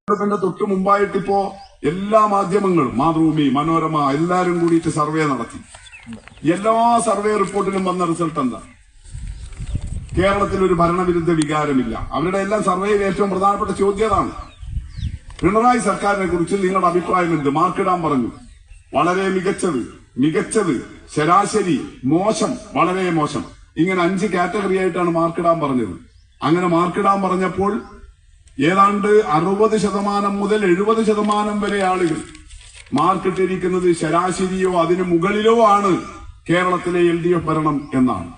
തൊട്ട് മുമ്പായിട്ടിപ്പോ എല്ലാ മാധ്യമങ്ങളും മാതൃഭൂമി, മനോരമ എല്ലാരും കൂടിയിട്ട് സർവേ നടത്തി. എല്ലാ സർവേ റിപ്പോർട്ടിലും വന്ന റിസൾട്ട് എന്താ? കേരളത്തിൽ ഒരു ഭരണവിരുദ്ധ വികാരമില്ല. അവരുടെ എല്ലാം സർവേയിൽ ഏറ്റവും പ്രധാനപ്പെട്ട ചോദ്യതാണ് പിണറായി സർക്കാരിനെ കുറിച്ച് നിങ്ങളുടെ അഭിപ്രായം എന്ത്? മാർക്കിടാൻ പറഞ്ഞു. വളരെ മികച്ചത്, ശരാശരി, മോശം, വളരെ മോശം, ഇങ്ങനെ 5 കാറ്റഗറി ആയിട്ടാണ് മാർക്കിടാൻ പറഞ്ഞത്. അങ്ങനെ മാർക്കിടാൻ പറഞ്ഞപ്പോൾ ഏതാണ്ട് 60% മുതൽ 70% വരെ ആളുകൾ മാർക്കിട്ടിരിക്കുന്നത് ശരാശരിയോ അതിന് മുകളിലോ ആണ് കേരളത്തിലെ LDF ഭരണം എന്നാണ്.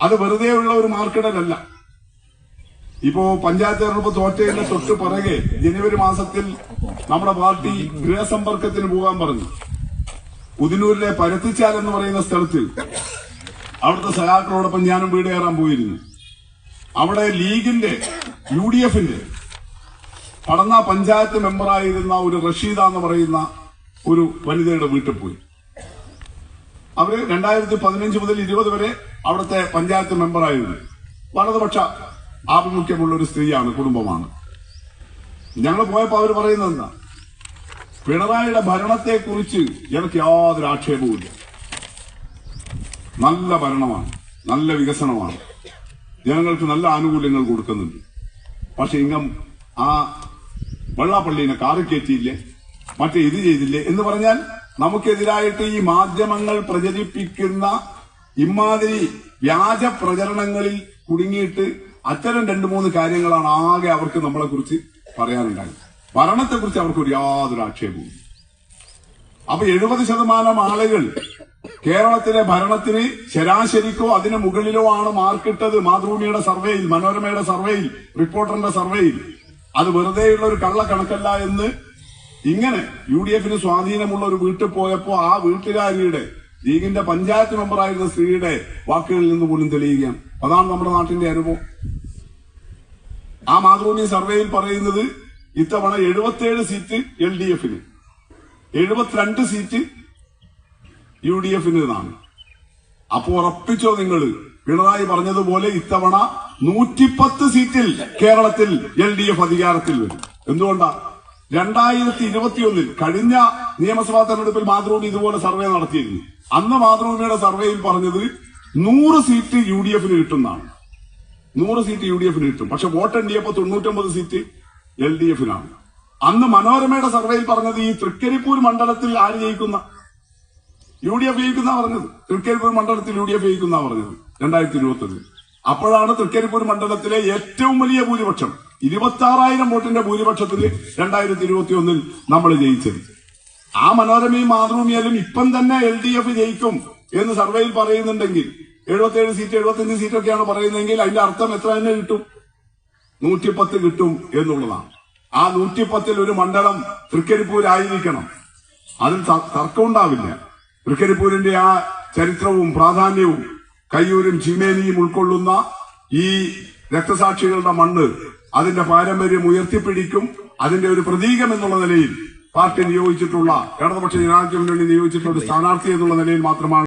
അത് വെറുതെയുള്ള ഒരു മാർക്കിടലല്ല. ഇപ്പോ പഞ്ചായത്ത് തെരഞ്ഞെടുപ്പ് തോറ്റതിന്റെ തൊട്ട് പിറകെ ജനുവരി മാസത്തിൽ നമ്മുടെ പാർട്ടി ഗൃഹസമ്പർക്കത്തിന് പോകാൻ പറഞ്ഞു. ഉദിനൂരിലെ പരത്തിച്ചാൽ എന്ന് പറയുന്ന സ്ഥലത്ത് അവിടുത്തെ സഹാക്കളോടൊപ്പം ഞാനും വീട് കയറാൻ പോയിരുന്നു. അവിടെ ലീഗിന്റെ UDFന്റെ പടന്ന പഞ്ചായത്ത് മെമ്പറായിരുന്ന ഒരു റഷീദ എന്ന് പറയുന്ന ഒരു വനിതയുടെ വീട്ടിൽ പോയി. അവര് 2015 മുതൽ 20 വരെ അവിടുത്തെ പഞ്ചായത്ത് മെമ്പറായിരുന്നു. വലതുപക്ഷ ആഭിമുഖ്യമുള്ള ഒരു സ്ത്രീയാണ്, കുടുംബമാണ്. ഞങ്ങൾ പോയപ്പോ അവർ പറയുന്നത് എന്താ? പിണറായിയുടെ ഭരണത്തെക്കുറിച്ച് എനിക്ക് യാതൊരു ആക്ഷേപവുമില്ല. നല്ല ഭരണമാണ്, നല്ല വികസനമാണ്, ജനങ്ങൾക്ക് നല്ല ആനുകൂല്യങ്ങൾ കൊടുക്കുന്നുണ്ട്. പക്ഷെ ഇങ്ങം ആ വെള്ളാപ്പള്ളിനെ കാറിക്കയറ്റിയില്ലേ, മറ്റേ ഇത് ചെയ്തില്ലേ എന്ന് പറഞ്ഞാൽ നമുക്കെതിരായിട്ട് ഈ മാധ്യമങ്ങൾ പ്രചരിപ്പിക്കുന്ന ഇമാതിരി വ്യാജ പ്രചരണങ്ങളിൽ കുടുങ്ങിയിട്ട് അത്തരം 2-3 കാര്യങ്ങളാണ് ആകെ അവർക്ക് നമ്മളെ കുറിച്ച് പറയാനുണ്ടായത്. ഭരണത്തെക്കുറിച്ച് അവർക്ക് യാതൊരു ആക്ഷേപവും. അപ്പൊ 70% ആളുകൾ കേരളത്തിലെ ഭരണത്തിന് ശരാശരിക്കോ അതിന് മുകളിലോ ആണ് മാർക്കിട്ടത്. മാതൃഭൂമിയുടെ സർവേയിൽ, മനോരമയുടെ സർവേയിൽ, റിപ്പോർട്ടറിന്റെ സർവേയിൽ. അത് വെറുതെയുള്ള ഒരു കള്ളക്കണക്കല്ല എന്ന് ഇങ്ങനെ UDFന് സ്വാധീനമുള്ള ഒരു വീട്ടിൽ പോയപ്പോ ആ വീട്ടുകാരിയുടെ, ലീഗിന്റെ പഞ്ചായത്ത് മെമ്പറായിരുന്ന സ്ത്രീയുടെ വാക്കുകളിൽ നിന്ന് പോലും തെളിയുകയാണ്. അതാണ് നമ്മുടെ നാട്ടിന്റെ അനുഭവം. ആ മാതൃഭൂമി സർവേയിൽ പറയുന്നത് ഇത്തവണ 77 സീറ്റ് LDFന്, 72 സീറ്റ് UDFന് എന്നാണ്. അപ്പോ ഉറപ്പിച്ചോ നിങ്ങൾ? പിണറായി പറഞ്ഞതുപോലെ ഇത്തവണ 110 സീറ്റിൽ കേരളത്തിൽ LDF അധികാരത്തിൽ വരും. എന്തുകൊണ്ടാ? 2021 കഴിഞ്ഞ നിയമസഭാ തെരഞ്ഞെടുപ്പിൽ മാതൃഭൂമി ഇതുപോലെ സർവേ നടത്തിയിരുന്നു. അന്ന് മാതൃഭൂമിയുടെ സർവേയിൽ പറഞ്ഞത് 100 സീറ്റ് UDFന് കിട്ടുന്നതാണ്. 100 സീറ്റ് UDFന് കിട്ടും. പക്ഷെ വോട്ട് എണ്ണിയപ്പോ 99 സീറ്റ് LDFനാണ്. അന്ന് മനോരമയുടെ സർവേയിൽ പറഞ്ഞത് ഈ തൃക്കരിപ്പൂർ മണ്ഡലത്തിൽ ആര് ജയിക്കുന്ന? UDF ജയിക്കുന്ന പറഞ്ഞത്. തൃക്കരിപ്പൂർ മണ്ഡലത്തിൽ UDF ജയിക്കുന്ന പറഞ്ഞത് 2021. അപ്പോഴാണ് തൃക്കരിപ്പൂർ മണ്ഡലത്തിലെ ഏറ്റവും വലിയ ഭൂരിപക്ഷം 26,000 വോട്ടിന്റെ ഭൂരിപക്ഷത്തിൽ 2021 നമ്മൾ ജയിച്ചത്. ആ മനോരമയും മാതൃഭൂമിയാലും ഇപ്പം തന്നെ LDF ജയിക്കും എന്ന് സർവേയിൽ പറയുന്നുണ്ടെങ്കിൽ 77 സീറ്റ് 75 സീറ്റൊക്കെയാണ് പറയുന്നതെങ്കിൽ അതിന്റെ അർത്ഥം എത്ര തന്നെ കിട്ടും? 110 കിട്ടും എന്നുള്ളതാണ്. ആ 110ൽ ഒരു മണ്ഡലം തൃക്കരിപ്പൂരായിരിക്കണം. അതിൽ തർക്കമുണ്ടാവില്ല. തൃക്കരിപ്പൂരിന്റെ ആ ചരിത്രവും പ്രാധാന്യവും കയ്യൂരും ചീമേനിയും ഉൾക്കൊള്ളുന്ന ഈ രക്തസാക്ഷികളുടെ മണ്ണ്, അതിന്റെ പാരമ്പര്യം ഉയർത്തിപ്പിടിക്കും. അതിന്റെ ഒരു പ്രതീകം എന്നുള്ള നിലയിൽ പാർട്ടി നിയോഗിച്ചിട്ടുള്ള, ഇടതുപക്ഷ ജനാധിപത്യ മുന്നണി നിയോഗിച്ചിട്ടുള്ള ഒരു സ്ഥാനാർത്ഥി എന്നുള്ള നിലയിൽ മാത്രമാണ്